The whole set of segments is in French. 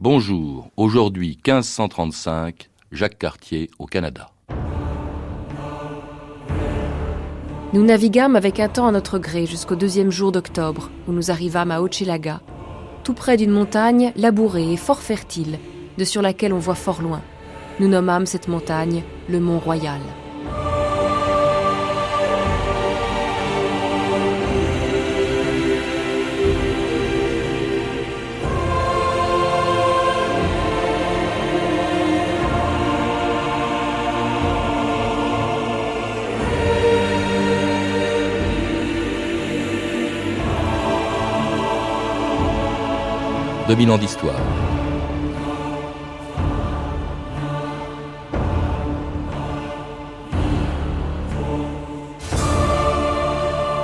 Bonjour, aujourd'hui 1535, Jacques Cartier au Canada. Nous naviguâmes avec un temps à notre gré jusqu'au 2e jour d'octobre, où nous arrivâmes à Hochelaga, tout près d'une montagne labourée et fort fertile, de sur laquelle on voit fort loin. Nous nommâmes cette montagne le Mont Royal. « 2000 ans d'histoire.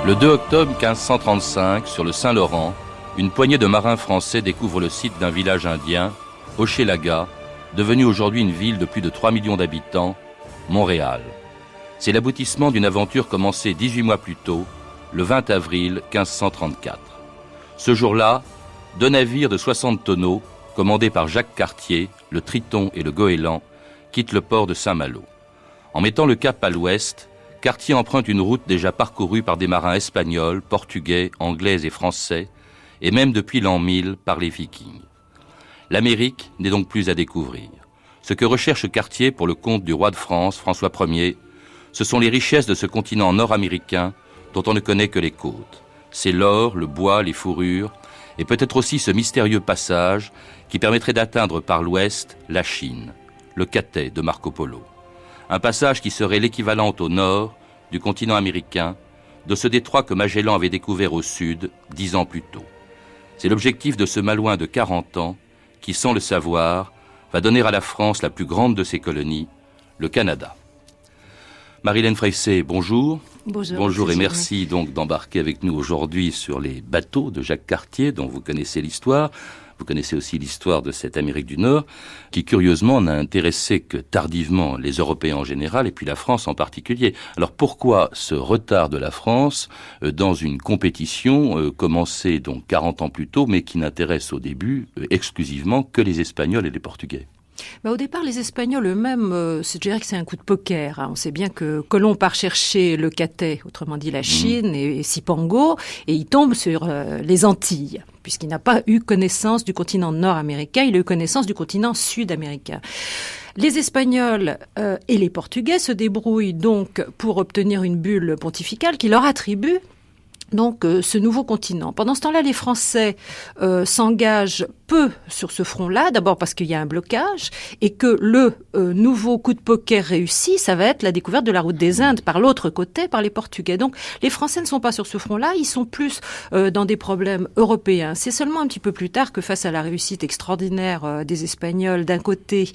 Le 2 octobre 1535, sur le Saint-Laurent, une poignée de marins français découvre le site d'un village indien, Hochelaga, devenu aujourd'hui une ville de plus de 3 millions d'habitants, Montréal. C'est l'aboutissement d'une aventure commencée 18 mois plus tôt, le 20 avril 1534. Ce jour-là, 2 navires de 60 tonneaux, commandés par Jacques Cartier, le Triton et le Goéland, quittent le port de Saint-Malo. En mettant le cap à l'ouest, Cartier emprunte une route déjà parcourue par des marins espagnols, portugais, anglais et français, et même depuis l'an 1000 par les Vikings. L'Amérique n'est donc plus à découvrir. Ce que recherche Cartier pour le compte du roi de France, François Ier, ce sont les richesses de ce continent nord-américain dont on ne connaît que les côtes. C'est l'or, le bois, les fourrures, et peut-être aussi ce mystérieux passage qui permettrait d'atteindre par l'ouest la Chine, le Cathay de Marco Polo. Un passage qui serait l'équivalent au nord du continent américain, de ce détroit que Magellan avait découvert au sud 10 ans plus tôt. C'est l'objectif de ce malouin de 40 ans qui, sans le savoir, va donner à la France la plus grande de ses colonies, le Canada. Marie-Hélène Freyssé, bonjour. Bonjour et merci donc d'embarquer avec nous aujourd'hui sur les bateaux de Jacques Cartier dont vous connaissez l'histoire. Vous connaissez aussi l'histoire de cette Amérique du Nord qui curieusement n'a intéressé que tardivement les Européens en général et puis la France en particulier. Alors pourquoi ce retard de la France dans une compétition commencée donc 40 ans plus tôt mais qui n'intéresse au début exclusivement que les Espagnols et les Portugais? Au départ, les Espagnols eux-mêmes, je dirais que c'est un coup de poker. On sait bien que Colomb part chercher le Cathay, autrement dit la Chine, et Cipango, et il tombe sur les Antilles, puisqu'il n'a pas eu connaissance du continent nord-américain, il a eu connaissance du continent sud-américain. Les Espagnols et les Portugais se débrouillent donc pour obtenir une bulle pontificale qui leur attribue donc ce nouveau continent. Pendant ce temps-là, les Français s'engagent peu sur ce front-là, d'abord parce qu'il y a un blocage et que le nouveau coup de poker réussi, ça va être la découverte de la route des Indes par l'autre côté, par les Portugais. Donc les Français ne sont pas sur ce front-là, ils sont plus dans des problèmes européens. C'est seulement un petit peu plus tard que face à la réussite extraordinaire des Espagnols d'un côté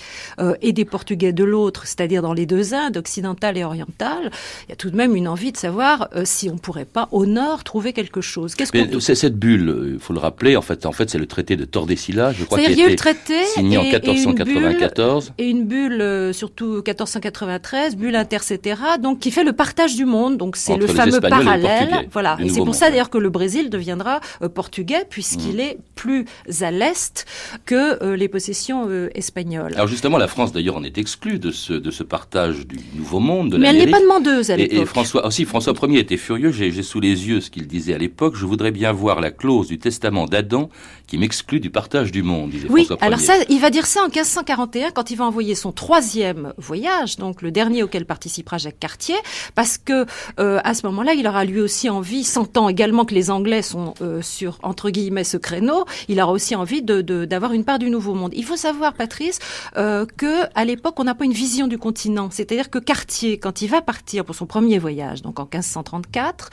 et des Portugais de l'autre, c'est-à-dire dans les deux Indes, occidentale et orientale, il y a tout de même une envie de savoir si on ne pourrait pas au nord trouver quelque chose. C'est cette bulle, il faut le rappeler, en fait c'est le traité de Tordesillas, je crois, qui a été signé en 1494. Et une bulle, surtout 1493, bulle intercetera, donc qui fait le partage du monde. Donc c'est le fameux parallèle. Voilà. Et c'est pour ça d'ailleurs que le Brésil deviendra portugais, puisqu'il est plus à l'est que les possessions espagnoles. Alors justement, la France d'ailleurs en est exclue de ce partage du Nouveau Monde, de Mais l'Amérique. elle n'est pas demandeuse à l'époque. Et François Ier était furieux, j'ai sous les yeux ce qu'il disait à l'époque, je voudrais bien voir la clause du testament d'Adam qui m'exclut du partage du monde, disait oui, François Ier. Alors ça, il va dire ça en 1541 quand il va envoyer son 3e voyage, donc le dernier auquel participera Jacques Cartier, parce que à ce moment-là, il aura lui aussi envie, sentant également que les Anglais sont sur, entre guillemets, ce créneau, il aura aussi envie d'avoir une part du Nouveau Monde. Il faut savoir, Patrice, que à l'époque, on n'a pas une vision du continent. C'est-à-dire que Cartier, quand il va partir pour son premier voyage, donc en 1534,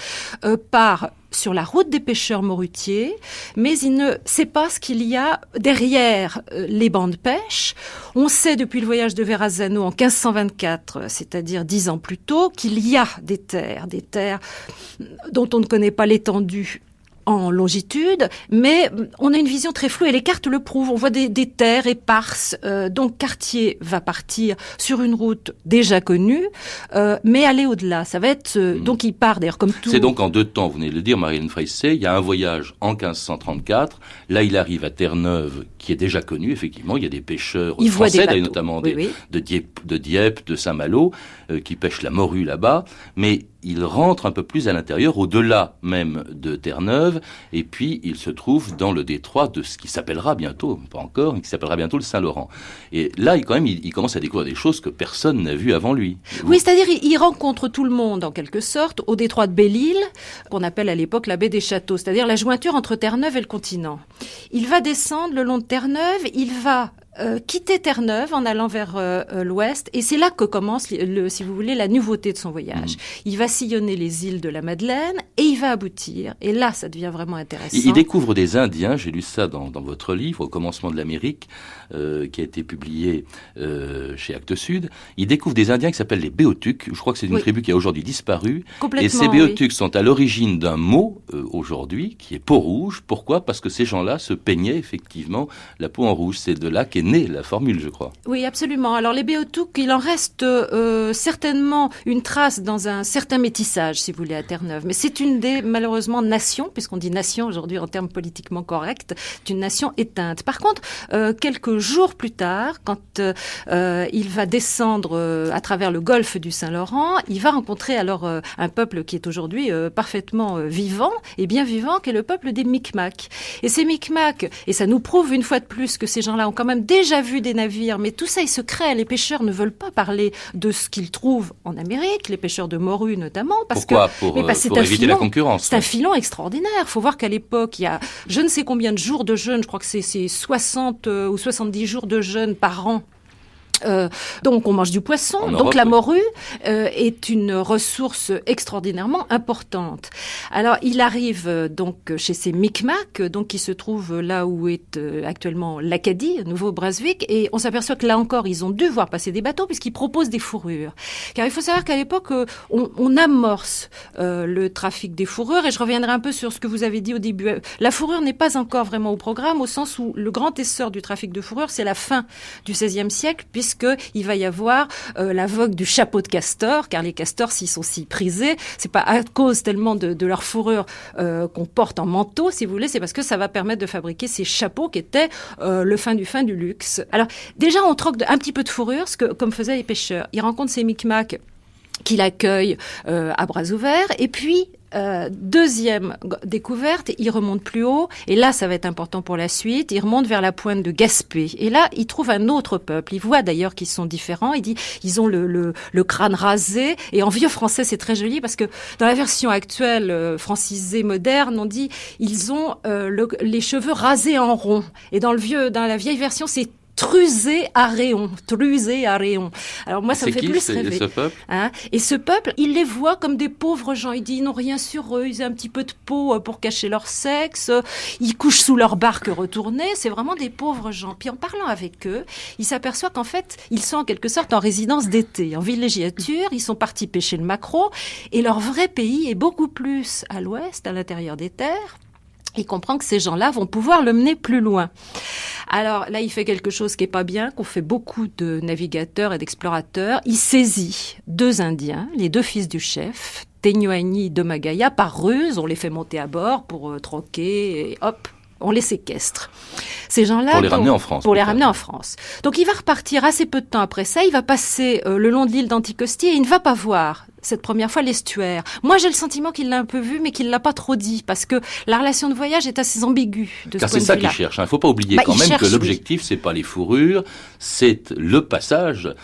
part sur la route des pêcheurs morutiers, mais il ne sait pas ce qu'il y a derrière les bancs de pêche. On sait depuis le voyage de Verrazzano en 1524, c'est-à-dire 10 ans plus tôt, qu'il y a des terres dont on ne connaît pas l'étendue en longitude, mais on a une vision très floue et les cartes le prouvent. On voit des terres éparses. Donc Cartier va partir sur une route déjà connue, mais aller au-delà. Ça va être donc il part d'ailleurs comme tout. C'est donc en 2 temps, vous venez de le dire, Marianne Freissey. Il y a un voyage en 1534. Là, il arrive à Terre-Neuve, qui est déjà connue, effectivement. Il y a des pêcheurs français, notamment de Dieppe, de Saint-Malo, qui pêchent la morue là-bas. Mais il rentre un peu plus à l'intérieur, au-delà même de Terre-Neuve, et puis il se trouve dans le détroit de ce qui s'appellera bientôt, pas encore, mais qui s'appellera bientôt le Saint-Laurent. Et là, il commence à découvrir des choses que personne n'a vues avant lui. Oui, c'est-à-dire il rencontre tout le monde, en quelque sorte, au détroit de Belle-Île, qu'on appelle à l'époque la baie des Châteaux, c'est-à-dire la jointure entre Terre-Neuve et le continent. Il va descendre le long de Terre-Neuve, il va quitter Terre-Neuve en allant vers l'ouest, et c'est là que commence, si vous voulez, la nouveauté de son voyage. Il va sillonner les îles de la Madeleine, et il va aboutir, et là, ça devient vraiment intéressant. Il découvre des Indiens, j'ai lu ça dans votre livre, Au commencement de l'Amérique, qui a été publié chez Actes Sud. Il découvre des Indiens qui s'appellent les Béotucs. Je crois que c'est une tribu qui a aujourd'hui disparu. Et ces Béotucs sont à l'origine d'un mot, aujourd'hui, qui est peau rouge. Pourquoi ? Parce que ces gens-là se peignaient effectivement la peau en rouge. C'est de là qu'est née la formule, je crois. Oui, absolument. Alors les Béotucs, il en reste certainement une trace dans un certain métissage, si vous voulez, à Terre-Neuve. Mais c'est une des, malheureusement, nations, puisqu'on dit nation aujourd'hui en termes politiquement corrects, c'est une nation éteinte. Par contre, quelques jours plus tard, quand il va descendre à travers le golfe du Saint-Laurent, il va rencontrer alors un peuple qui est aujourd'hui parfaitement vivant, et bien vivant, qui est le peuple des Micmacs. Et ces Micmacs, et ça nous prouve une fois de plus que ces gens-là ont quand même déjà vu des navires, mais tout ça est secret. Les pêcheurs ne veulent pas parler de ce qu'ils trouvent en Amérique, les pêcheurs de morue notamment. Pourquoi ? Pour éviter la concurrence. C'est un filon extraordinaire. Il faut voir qu'à l'époque, il y a je ne sais combien de jours de jeûne, je crois que c'est 60 ou 70 jours de jeûne par an. Donc on mange du poisson, donc Europe, la morue est une ressource extraordinairement importante. Alors il arrive donc chez ces Micmacs, donc qui se trouvent là où est actuellement l'Acadie, Nouveau-Brunswick, et on s'aperçoit que là encore ils ont dû voir passer des bateaux puisqu'ils proposent des fourrures. Car il faut savoir qu'à l'époque on amorce le trafic des fourrures, et je reviendrai un peu sur ce que vous avez dit au début. La fourrure n'est pas encore vraiment au programme, au sens où le grand essor du trafic de fourrure c'est la fin du XVIe siècle, puisqu'il va y avoir la vogue du chapeau de castor, car les castors, s'ils sont si prisés, c'est pas à cause tellement de leur fourrure qu'on porte en manteau, si vous voulez, c'est parce que ça va permettre de fabriquer ces chapeaux qui étaient le fin du luxe. Alors, déjà, on troque un petit peu de fourrure, comme faisaient les pêcheurs. Ils rencontrent ces Micmacs qui l'accueillent à bras ouverts, et puis deuxième découverte, il remonte plus haut, et là ça va être important pour la suite, il remonte vers la pointe de Gaspé, et là il trouve un autre peuple, il voit d'ailleurs qu'ils sont différents, il dit ils ont le crâne rasé, et en vieux français c'est très joli parce que dans la version actuelle francisée moderne on dit ils ont les cheveux rasés en rond, et dans la vieille version c'est trusé à rayon. Alors moi, ça me fait plus rêver. Ce peuple et ce peuple, il les voit comme des pauvres gens. Il dit, ils n'ont rien sur eux, ils ont un petit peu de peau pour cacher leur sexe, ils couchent sous leur barque retournée, c'est vraiment des pauvres gens. Puis en parlant avec eux, il s'aperçoit qu'en fait, ils sont en quelque sorte en résidence d'été, en villégiature, ils sont partis pêcher le maquereau, et leur vrai pays est beaucoup plus à l'ouest, à l'intérieur des terres. Il comprend que ces gens-là vont pouvoir le mener plus loin. Alors là, il fait quelque chose qui est pas bien, qu'on fait beaucoup de navigateurs et d'explorateurs. Il saisit 2 Indiens, les 2 fils du chef, Teignoagny et Domagaya, par ruse. On les fait monter à bord pour troquer, et hop, on les séquestre. Ces gens-là... Pour les ramener en France. Pour les ramener en France. Donc il va repartir assez peu de temps après ça, il va passer le long de l'île d'Anticosti, et il ne va pas voir cette première fois l'estuaire. Moi, j'ai le sentiment qu'il l'a un peu vu, mais qu'il l'a pas trop dit, parce que la relation de voyage est assez ambiguë de ce point de vue-là. Car c'est ça qu'il cherche. Il ne faut pas oublier quand même que l'objectif, c'est pas les fourrures, c'est le passage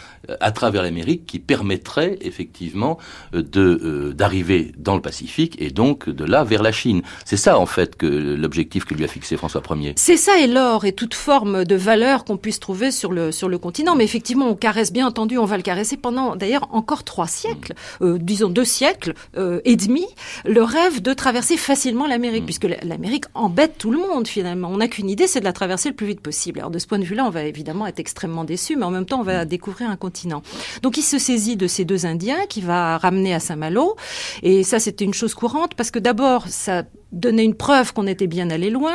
à travers l'Amérique qui permettrait effectivement d'arriver dans le Pacifique et donc de là vers la Chine. C'est ça en fait que l'objectif que lui a fixé François Ier. C'est ça, et l'or et toute forme de valeur qu'on puisse trouver sur le continent. Mais effectivement, on caresse, bien entendu, on va le caresser pendant d'ailleurs encore 3 siècles. Disons 2 siècles et demi, le rêve de traverser facilement l'Amérique, puisque l'Amérique embête tout le monde finalement. On n'a qu'une idée, c'est de la traverser le plus vite possible. Alors de ce point de vue-là, on va évidemment être extrêmement déçus, mais en même temps, on va découvrir un continent. Donc il se saisit de ces 2 Indiens qu'il va ramener à Saint-Malo, et ça c'était une chose courante, parce que d'abord, ça donnait une preuve qu'on était bien allé loin.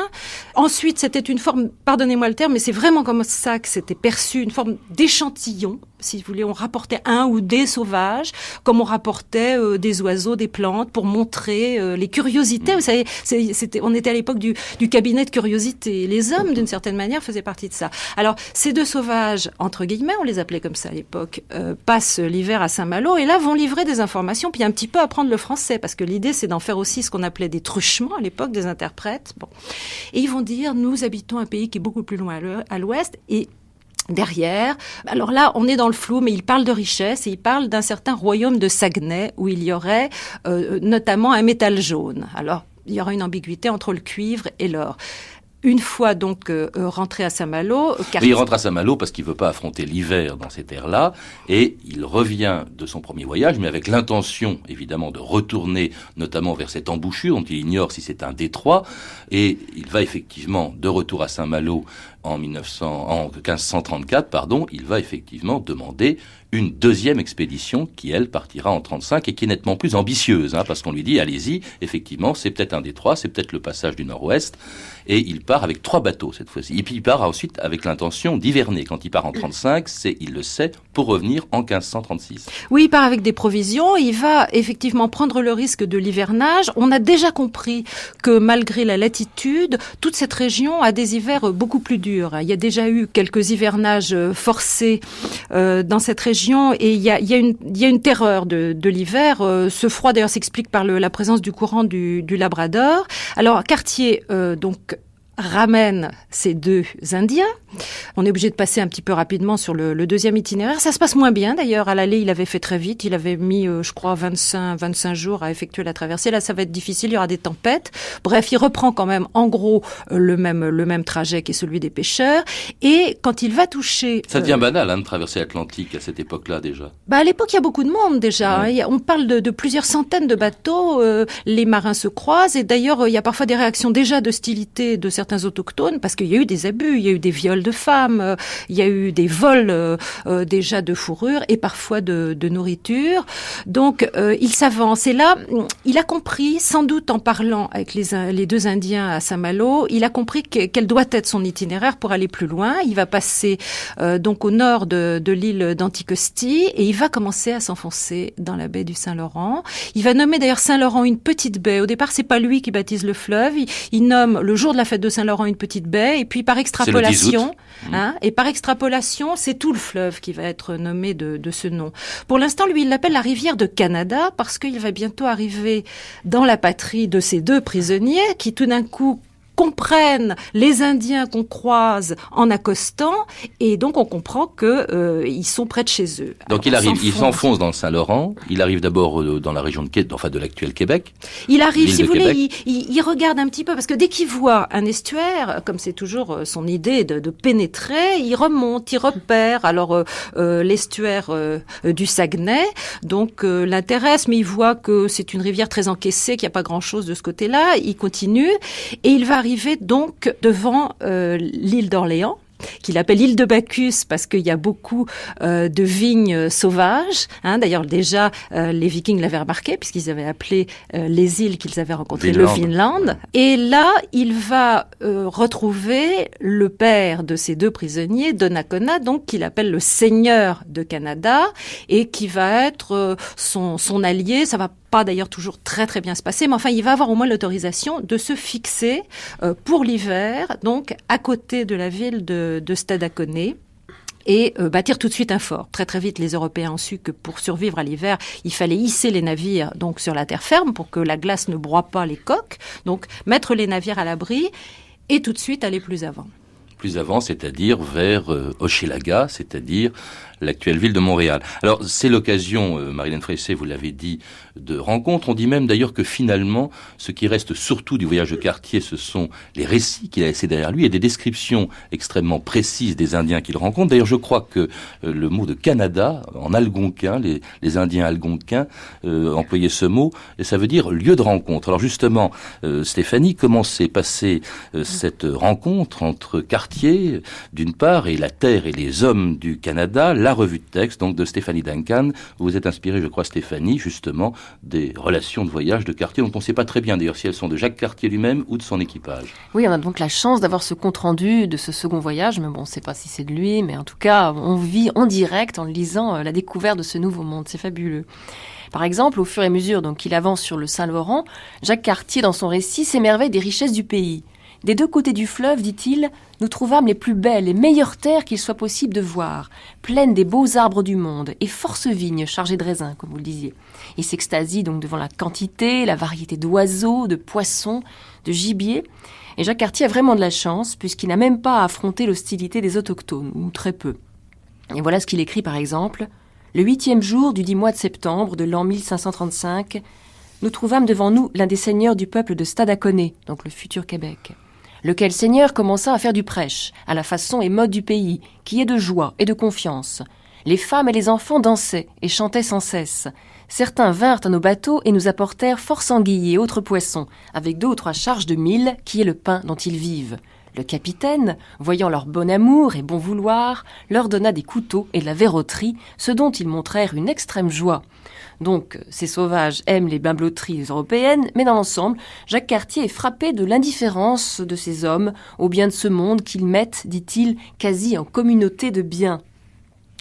Ensuite, c'était une forme, pardonnez-moi le terme, mais c'est vraiment comme ça que c'était perçu, une forme d'échantillon. Si vous voulez, on rapportait un ou des sauvages, comme on rapportait des oiseaux, des plantes, pour montrer les curiosités. Vous savez, on était à l'époque du cabinet de curiosité. Les hommes, d'une certaine manière, faisaient partie de ça. Alors, ces deux sauvages, entre guillemets, on les appelait comme ça à l'époque, passent l'hiver à Saint-Malo et là vont livrer des informations, puis un petit peu apprendre le français, parce que l'idée, c'est d'en faire aussi ce qu'on appelait des truchements à l'époque, des interprètes. Bon. Et ils vont dire, nous habitons un pays qui est beaucoup plus loin à l'ouest, et derrière, alors là, on est dans le flou, mais il parle de richesse et il parle d'un certain royaume de Saguenay où il y aurait notamment un métal jaune. Alors, il y aura une ambiguïté entre le cuivre et l'or. Une fois donc rentré à Saint-Malo... Il rentre à Saint-Malo parce qu'il ne veut pas affronter l'hiver dans ces terres-là, et il revient de son premier voyage, mais avec l'intention, évidemment, de retourner notamment vers cette embouchure dont il ignore si c'est un détroit, et il va effectivement de retour à Saint-Malo en 1534, il va effectivement demander une deuxième expédition qui, elle, partira en 35 et qui est nettement plus ambitieuse, parce qu'on lui dit, allez-y, effectivement, c'est peut-être un détroit, c'est peut-être le passage du nord-ouest, et il part avec 3 bateaux cette fois-ci. Et puis il part ensuite avec l'intention d'hiverner. Quand il part en 35, il le sait, pour revenir en 1536. Oui, il part avec des provisions, il va effectivement prendre le risque de l'hivernage. On a déjà compris que malgré la latitude, toute cette région a des hivers beaucoup plus durs. Il y a déjà eu quelques hivernages forcés dans cette région et il y a une terreur de l'hiver. Ce froid d'ailleurs s'explique par la présence du courant du Labrador. Alors Cartier ramène ces 2 Indiens. On est obligé de passer un petit peu rapidement sur le deuxième itinéraire. Ça se passe moins bien d'ailleurs. À l'aller, il avait fait très vite. Il avait mis, je crois, 25 jours à effectuer la traversée. Là, ça va être difficile. Il y aura des tempêtes. Bref, il reprend quand même, en gros, le même trajet qui est celui des pêcheurs. Et quand il va toucher... Ça devient banal de traverser l'Atlantique à cette époque-là déjà. À l'époque, il y a beaucoup de monde déjà. Ouais. On parle de plusieurs centaines de bateaux. Les marins se croisent. Et d'ailleurs, il y a parfois des réactions déjà d'hostilité de certains autochtones parce qu'il y a eu des abus, il y a eu des viols de femmes, il y a eu des vols déjà de fourrure et parfois de nourriture. Donc, il s'avance. Et là, il a compris, sans doute en parlant avec les 2 Indiens à Saint-Malo, il a compris quel doit être son itinéraire pour aller plus loin. Il va passer donc au nord de l'île d'Anticosti et il va commencer à s'enfoncer dans la baie du Saint-Laurent. Il va nommer d'ailleurs Saint-Laurent une petite baie. Au départ, c'est pas lui qui baptise le fleuve. Il nomme le jour de la fête de Saint-Laurent une petite baie et puis par extrapolation, c'est tout le fleuve qui va être nommé de ce nom. Pour l'instant, lui, il l'appelle la rivière de Canada parce qu'il va bientôt arriver dans la patrie de ces 2 prisonniers qui tout d'un coup comprennent les Indiens qu'on croise en accostant et donc on comprend que ils sont près de chez eux. Donc il s'enfonce dans le Saint-Laurent, il arrive d'abord dans la région de l'actuel Québec. Il arrive, si vous voulez, il regarde un petit peu parce que dès qu'il voit un estuaire, comme c'est toujours son idée de pénétrer, il remonte, il repère. Alors l'estuaire du Saguenay, donc l'intéresse, mais il voit que c'est une rivière très encaissée, qu'il n'y a pas grand-chose de ce côté-là. Il continue et il va arriver donc devant l'île d'Orléans, qu'il appelle l'île de Bacchus parce qu'il y a beaucoup de vignes sauvages. D'ailleurs, déjà, les Vikings l'avaient remarqué puisqu'ils avaient appelé les îles qu'ils avaient rencontrées le Vinland. Et là, il va retrouver le père de ces 2 prisonniers, Donnacona, donc qu'il appelle le seigneur de Canada et qui va être son allié. Ça va pas d'ailleurs toujours très très bien se passer, mais enfin il va avoir au moins l'autorisation de se fixer pour l'hiver, donc à côté de la ville de Stadacone et bâtir tout de suite un fort. Très très vite, les Européens ont su que pour survivre à l'hiver, il fallait hisser les navires donc sur la terre ferme pour que la glace ne broie pas les coques, donc mettre les navires à l'abri et tout de suite aller plus avant. Plus avant, c'est-à-dire vers Hochelaga, c'est-à-dire l'actuelle ville de Montréal. Alors, c'est l'occasion, Marilène Fressé, vous l'avez dit, de rencontres. On dit même d'ailleurs que finalement, ce qui reste surtout du voyage de Cartier, ce sont les récits qu'il a laissés derrière lui et des descriptions extrêmement précises des Indiens qu'il rencontre. D'ailleurs, je crois que le mot de Canada, en algonquin, les Indiens algonquins employaient ce mot, et ça veut dire lieu de rencontre. Alors justement, Stéphanie, comment s'est passée cette rencontre entre Cartier Cartier, d'une part, et La Terre et les hommes du Canada, la revue de texte donc de Stéphanie Duncan. Vous vous êtes inspirée, je crois, Stéphanie, justement, des relations de voyage de Cartier, dont on ne sait pas très bien d'ailleurs si elles sont de Jacques Cartier lui-même ou de son équipage. Oui, on a donc la chance d'avoir ce compte-rendu de ce second voyage, mais bon, on ne sait pas si c'est de lui, mais en tout cas, on vit en direct en lisant la découverte de ce nouveau monde, c'est fabuleux. Par exemple, au fur et à mesure donc, qu'il avance sur le Saint-Laurent, Jacques Cartier, dans son récit, s'émerveille des richesses du pays. Des deux côtés du fleuve, dit-il, nous trouvâmes les plus belles et meilleures terres qu'il soit possible de voir, pleines des beaux arbres du monde et force vignes chargées de raisins, comme vous le disiez. Il s'extasie donc devant la quantité, la variété d'oiseaux, de poissons, de gibier. Et Jacques Cartier a vraiment de la chance, puisqu'il n'a même pas à affronter l'hostilité des autochtones, ou très peu. Et voilà ce qu'il écrit par exemple. Le 8e jour du 10 mois de septembre de l'an 1535, nous trouvâmes devant nous l'un des seigneurs du peuple de Stadacone, donc le futur Québec. Lequel seigneur commença à faire du prêche, à la façon et mode du pays, qui est de joie et de confiance. Les femmes et les enfants dansaient et chantaient sans cesse. Certains vinrent à nos bateaux et nous apportèrent fort sanguilles et autres poissons, avec 2 ou 3 charges de mil, qui est le pain dont ils vivent. Le capitaine, voyant leur bon amour et bon vouloir, leur donna des couteaux et de la verroterie, ce dont ils montrèrent une extrême joie. Donc, ces sauvages aiment les bimbeloteries européennes, mais dans l'ensemble, Jacques Cartier est frappé de l'indifférence de ces hommes au bien de ce monde qu'ils mettent, dit-il, quasi en communauté de biens.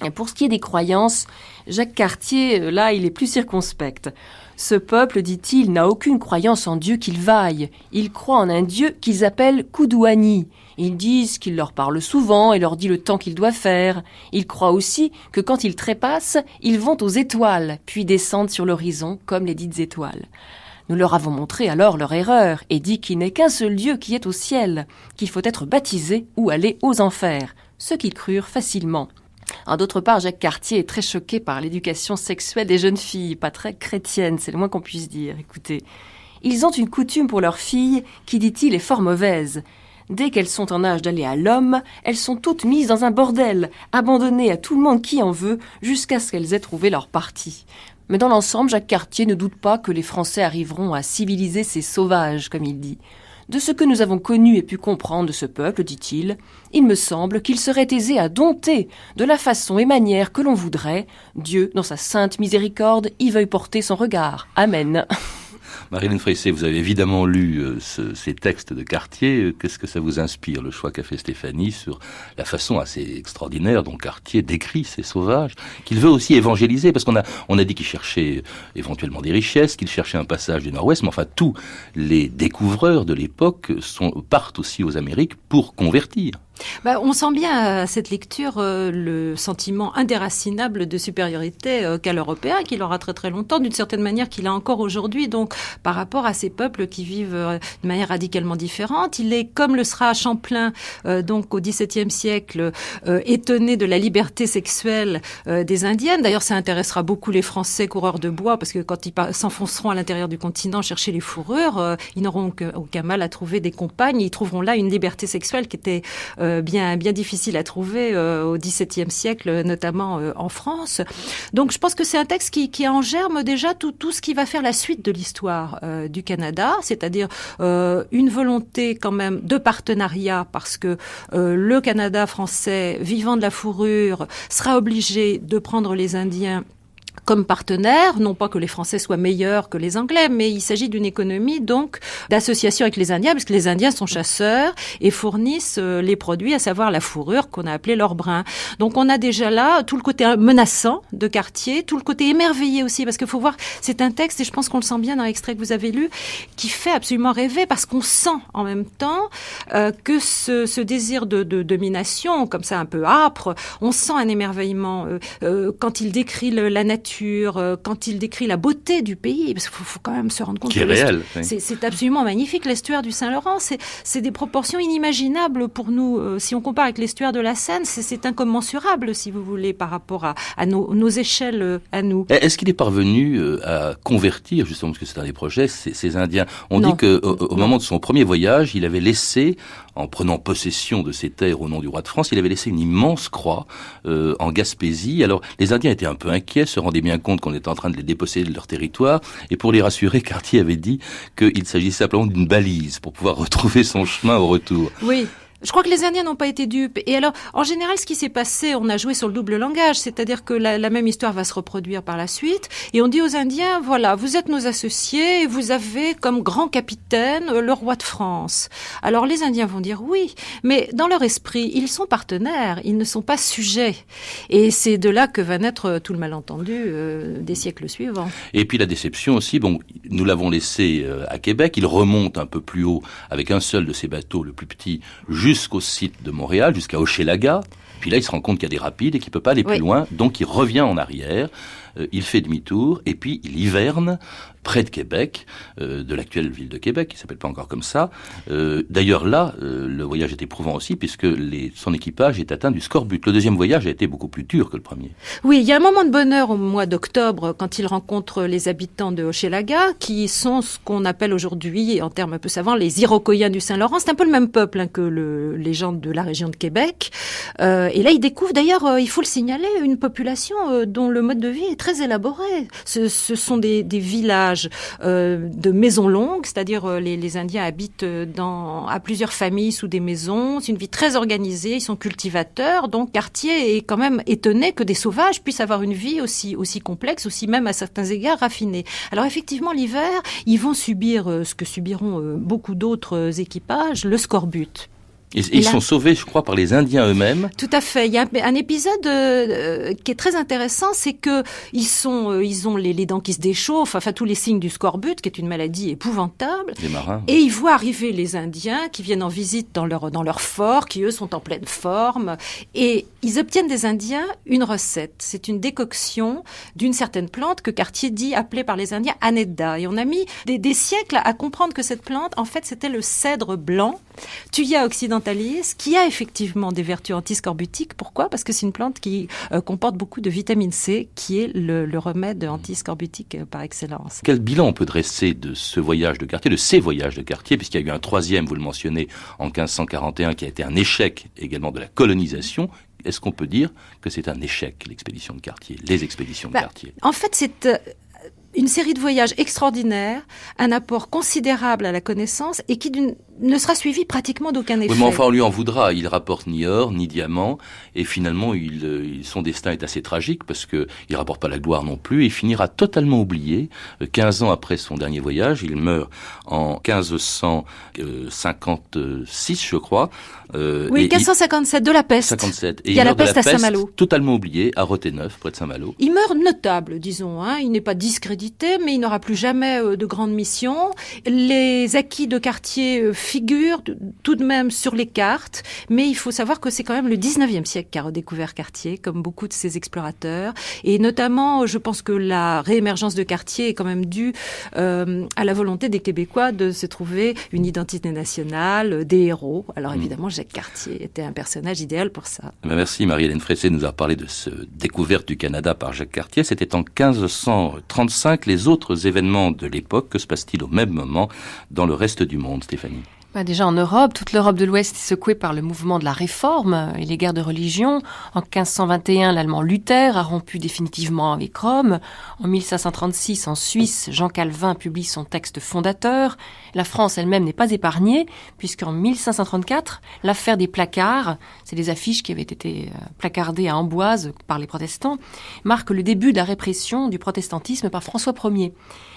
Et pour ce qui est des croyances, Jacques Cartier, là, il est plus circonspect. Ce peuple, dit-il, n'a aucune croyance en Dieu qu'il vaille. Ils croient en un Dieu qu'ils appellent Kudouani. Ils disent qu'il leur parle souvent et leur dit le temps qu'il doit faire. Ils croient aussi que quand ils trépassent, ils vont aux étoiles, puis descendent sur l'horizon comme les dites étoiles. Nous leur avons montré alors leur erreur et dit qu'il n'est qu'un seul Dieu qui est au ciel, qu'il faut être baptisé ou aller aux enfers, ce qu'ils crurent facilement. D'autre part, Jacques Cartier est très choqué par l'éducation sexuelle des jeunes filles, pas très chrétienne, c'est le moins qu'on puisse dire. Écoutez, ils ont une coutume pour leurs filles qui, dit-il, est fort mauvaise. Dès qu'elles sont en âge d'aller à l'homme, elles sont toutes mises dans un bordel, abandonnées à tout le monde qui en veut, jusqu'à ce qu'elles aient trouvé leur parti. Mais dans l'ensemble, Jacques Cartier ne doute pas que les Français arriveront à civiliser ces sauvages, comme il dit. De ce que nous avons connu et pu comprendre de ce peuple, dit-il, il me semble qu'il serait aisé à dompter de la façon et manière que l'on voudrait. Dieu, dans sa sainte miséricorde, y veuille porter son regard. Amen. Marilyn Fressé, vous avez évidemment lu ces textes de Cartier. Qu'est-ce que ça vous inspire, le choix qu'a fait Stéphanie sur la façon assez extraordinaire dont Cartier décrit ces sauvages, qu'il veut aussi évangéliser, parce qu'on a dit qu'il cherchait éventuellement des richesses, qu'il cherchait un passage du Nord-Ouest, mais enfin tous les découvreurs de l'époque partent aussi aux Amériques pour convertir. On sent bien à cette lecture le sentiment indéracinable de supériorité qu'a l'Européen, qu'il aura très très longtemps, d'une certaine manière qu'il a encore aujourd'hui, donc par rapport à ces peuples qui vivent de manière radicalement différente. Il est, comme le sera Champlain, donc au XVIIe siècle, étonné de la liberté sexuelle des Indiennes. D'ailleurs, ça intéressera beaucoup les Français coureurs de bois, parce que quand ils s'enfonceront à l'intérieur du continent chercher les fourrures, ils n'auront aucun mal à trouver des compagnes. Ils trouveront là une liberté sexuelle qui était bien difficile à trouver au XVIIe siècle, notamment en France. Donc je pense que c'est un texte qui a en germe déjà tout ce qui va faire la suite de l'histoire du Canada, c'est-à-dire une volonté quand même de partenariat, parce que le Canada français, vivant de la fourrure, sera obligé de prendre les Indiens comme partenaires, non pas que les Français soient meilleurs que les Anglais, mais il s'agit d'une économie donc d'association avec les Indiens, parce que les Indiens sont chasseurs et fournissent les produits, à savoir la fourrure qu'on a appelée l'or brun. Donc on a déjà là tout le côté menaçant de Cartier, tout le côté émerveillé aussi, parce qu'il faut voir, c'est un texte, et je pense qu'on le sent bien dans l'extrait que vous avez lu, qui fait absolument rêver, parce qu'on sent en même temps que ce désir de domination, comme ça un peu âpre, on sent un émerveillement quand il décrit la nature, quand il décrit la beauté du pays, parce qu'il faut quand même se rendre compte que réel, c'est absolument magnifique, l'estuaire du Saint-Laurent, c'est des proportions inimaginables pour nous. Si on compare avec l'estuaire de la Seine, c'est incommensurable, si vous voulez, par rapport à nos échelles à nous. Est-ce qu'il est parvenu à convertir, justement, parce que c'est un des projets, ces Indiens? On dit qu'au moment de son premier voyage, il avait laissé, en prenant possession de ces terres au nom du roi de France, il avait laissé une immense croix en Gaspésie. Alors, les Indiens étaient un peu inquiets, se rendaient bien compte qu'on était en train de les déposséder de leur territoire, et pour les rassurer, Cartier avait dit qu'il s'agissait simplement d'une balise pour pouvoir retrouver son chemin au retour. Oui. Je crois que les Indiens n'ont pas été dupes. Et alors, en général, ce qui s'est passé, on a joué sur le double langage, c'est-à-dire que la même histoire va se reproduire par la suite. Et on dit aux Indiens, voilà, vous êtes nos associés et vous avez comme grand capitaine le roi de France. Alors les Indiens vont dire oui, mais dans leur esprit, ils sont partenaires, ils ne sont pas sujets. Et c'est de là que va naître tout le malentendu des siècles suivants. Et puis la déception aussi, bon, nous l'avons laissé à Québec, il remonte un peu plus haut avec un seul de ses bateaux, le plus petit, jusqu'au site de Montréal, jusqu'à Hochelaga. Puis là, il se rend compte qu'il y a des rapides et qu'il ne peut pas aller plus loin. Donc, il revient en arrière, il fait demi-tour et puis il hiverne près de Québec, de l'actuelle ville de Québec, qui ne s'appelle pas encore comme ça. D'ailleurs, là, le voyage est éprouvant aussi, puisque son équipage est atteint du scorbut. Le deuxième voyage a été beaucoup plus dur que le premier. Oui, il y a un moment de bonheur au mois d'octobre, quand il rencontre les habitants de Hochelaga, qui sont ce qu'on appelle aujourd'hui, en termes un peu savants, les Iroquoiens du Saint-Laurent. C'est un peu le même peuple que les gens de la région de Québec. Et là, il découvre, d'ailleurs, il faut le signaler, une population dont le mode de vie est très élaboré. Ce sont des villages de maisons longues, c'est-à-dire les Indiens habitent à plusieurs familles sous des maisons. C'est une vie très organisée, ils sont cultivateurs. Donc Cartier est quand même étonné que des sauvages puissent avoir une vie aussi complexe, aussi même à certains égards raffinée. Alors effectivement, l'hiver, ils vont subir ce que subiront beaucoup d'autres équipages, le scorbut. Et ils sont sauvés, je crois, par les Indiens eux-mêmes. Tout à fait. Il y a un épisode qui est très intéressant, c'est que ils ont les dents qui se déchauffent, enfin tous les signes du scorbut, qui est une maladie épouvantable. Les marins. Et ils voient arriver les Indiens qui viennent en visite dans leur fort, qui eux sont en pleine forme, et ils obtiennent des Indiens une recette. C'est une décoction d'une certaine plante que Cartier dit appelée par les Indiens Aneda. Et on a mis des siècles à comprendre que cette plante, en fait, c'était le cèdre blanc, Thuya occidentalis, qui a effectivement des vertus antiscorbutiques. Pourquoi ? Parce que c'est une plante qui comporte beaucoup de vitamine C, qui est le remède antiscorbutique par excellence. Quel bilan on peut dresser de ce voyage de Cartier, de ces voyages de Cartier, puisqu'il y a eu un troisième, vous le mentionnez, en 1541, qui a été un échec également de la colonisation. Est-ce qu'on peut dire que c'est un échec, l'expédition de Cartier, les expéditions de Cartier ? En fait, c'est une série de voyages extraordinaires, un apport considérable à la connaissance et qui ne sera suivi pratiquement d'aucun effet. Oui, mais enfin, on lui en voudra. Il rapporte ni or, ni diamant, et finalement, son destin est assez tragique parce que il rapporte pas la gloire non plus. Il finira totalement oublié. 15 ans après son dernier voyage, il meurt en 1556, je crois. Oui, 1557, de la peste. 57. Et il y a la peste de à Saint-Malo. Totalement oublié, à Rothéneuf, près de Saint-Malo. Il meurt notable, disons. Il n'est pas discrédité, mais il n'aura plus jamais de grandes missions. Les acquis de Cartier figurent tout de même sur les cartes, mais il faut savoir que c'est quand même le 19e siècle qu'a redécouvert Cartier, comme beaucoup de ses explorateurs. Et notamment, je pense que la réémergence de Cartier est quand même due à la volonté des Québécois de se trouver une identité nationale, des héros. Alors évidemment, Jacques Cartier était un personnage idéal pour ça. Merci Marie-Hélène Fressé de nous avoir parlé de cette découverte du Canada par Jacques Cartier. C'était en 1535. Les autres événements de l'époque, que se passe-t-il au même moment dans le reste du monde, Stéphanie ? Déjà en Europe, toute l'Europe de l'Ouest est secouée par le mouvement de la Réforme et les guerres de religion. En 1521, l'Allemand Luther a rompu définitivement avec Rome. En 1536, en Suisse, Jean Calvin publie son texte fondateur. La France elle-même n'est pas épargnée, puisqu'en 1534, l'affaire des placards, c'est des affiches qui avaient été placardées à Amboise par les protestants, marque le début de la répression du protestantisme par François Ier.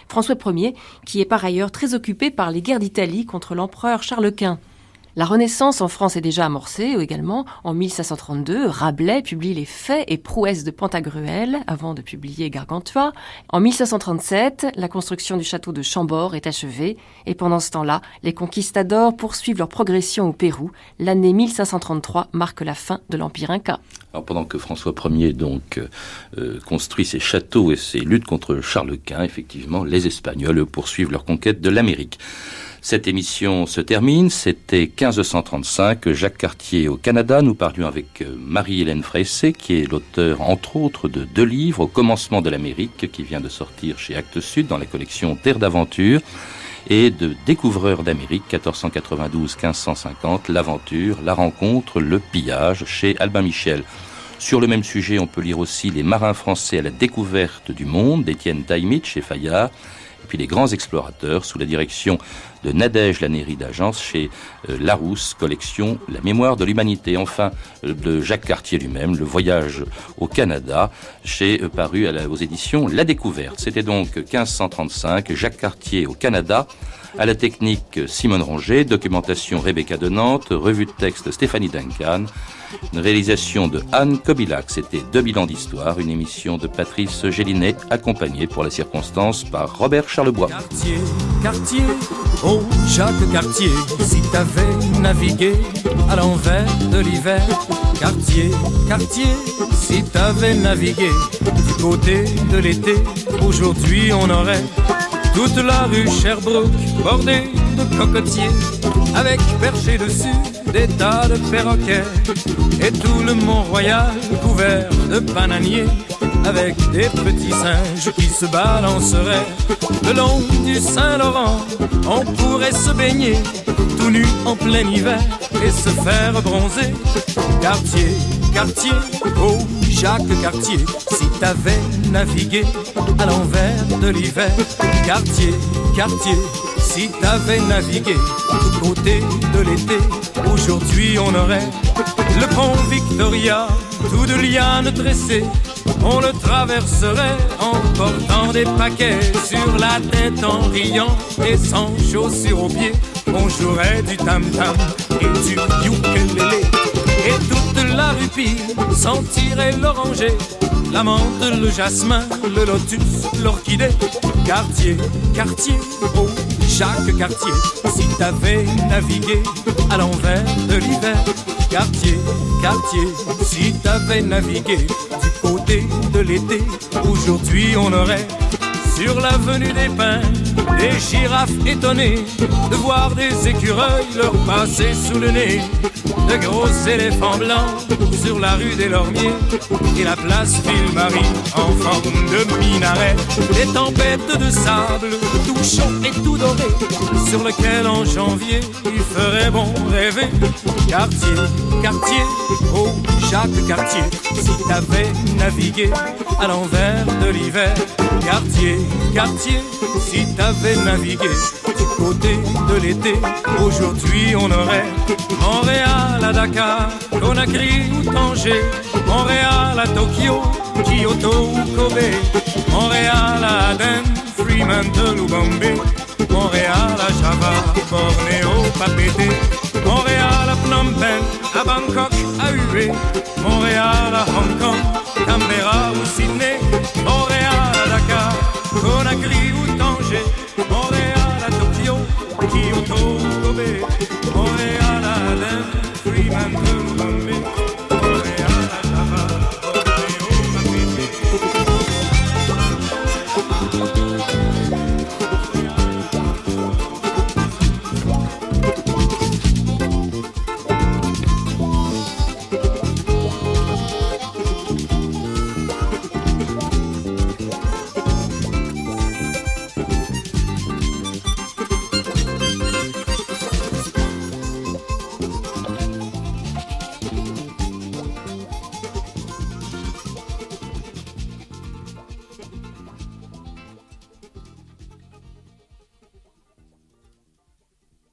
François Ier, qui est par ailleurs très occupé par les guerres d'Italie contre l'empereur Charles Quint. La Renaissance en France est déjà amorcée également. En 1532, Rabelais publie les faits et prouesses de Pantagruel avant de publier Gargantua. En 1537, la construction du château de Chambord est achevée. Et pendant ce temps-là, les conquistadors poursuivent leur progression au Pérou. L'année 1533 marque la fin de l'Empire Inca. Alors pendant que François Ier construit ses châteaux et ses luttes contre Charles Quint, effectivement, les Espagnols poursuivent leur conquête de l'Amérique. Cette émission se termine. C'était 1535, Jacques Cartier au Canada. Nous parlions avec Marie-Hélène Fressé, qui est l'auteur, entre autres, de 2 livres, Au commencement de l'Amérique, qui vient de sortir chez Actes Sud dans la collection Terre d'aventure, et de Découvreurs d'Amérique, 1492-1550, l'aventure, la rencontre, le pillage, chez Albin Michel. Sur le même sujet, on peut lire aussi Les marins français à la découverte du monde, d'Étienne Taillemitch chez Fayard, et puis Les grands explorateurs, sous la direction de Nadège Lanéry d'Agence chez Larousse, collection La mémoire de l'humanité. Enfin, de Jacques Cartier lui-même, Le voyage au Canada, paru aux éditions La Découverte. C'était donc 1535, Jacques Cartier au Canada. À la technique, Simone Ronget, documentation Rebecca de Nantes, revue de texte Stéphanie Duncan, une réalisation de Anne Kobilac. C'était 2 bilans d'histoire, une émission de Patrice Gélinet, accompagnée pour la circonstance par Robert Charlebois. Cartier, Cartier, oh Jacques Cartier, si t'avais navigué à l'envers de l'hiver. Cartier, Cartier, si t'avais navigué du côté de l'été, aujourd'hui on aurait toute la rue Sherbrooke bordée de cocotiers, avec perchés dessus des tas de perroquets, et tout le Mont-Royal couvert de bananiers, avec des petits singes qui se balanceraient le long du Saint-Laurent. On pourrait se baigner tout nu en plein hiver et se faire bronzer. Cartier, Cartier, oh Jacques Cartier, si t'avais navigué à l'envers de l'hiver. Cartier, Cartier, si t'avais navigué du côté de l'été, aujourd'hui on aurait le pont Victoria, tout de lianes tressées. On le traverserait en portant des paquets sur la tête, en riant et sans chaussures aux pieds. On jouerait du tam-tam et du ukulélé, et toute la rupie sentirait l'oranger, la menthe, le jasmin, le lotus, l'orchidée. Cartier, Cartier, oh Jacques Cartier, si t'avais navigué à l'envers de l'hiver. Cartier, Cartier, si t'avais navigué du côté de l'été, aujourd'hui on aurait sur l'avenue des Pins des girafes étonnées de voir des écureuils leur passer sous le nez, de gros éléphants blancs sur la rue des Lormiers et la place Ville-Marie en forme de minaret, des tempêtes de sable tout chaud et tout doré sur lequel en janvier il ferait bon rêver. Cartier, Cartier, oh Jacques Cartier, si t'avais navigué à l'envers de l'hiver. Cartier, Cartier, si t'avais navigué du côté de l'été, aujourd'hui on aurait Montréal à Dakar, Conakry ou Tanger, Montréal à Tokyo, Kyoto ou Kobe, Montréal à Aden, Fremantle ou Bombay, Montréal à Java, Bornéo, Papeete, Montréal à Phnom Penh, à Bangkok, à Hue, Montréal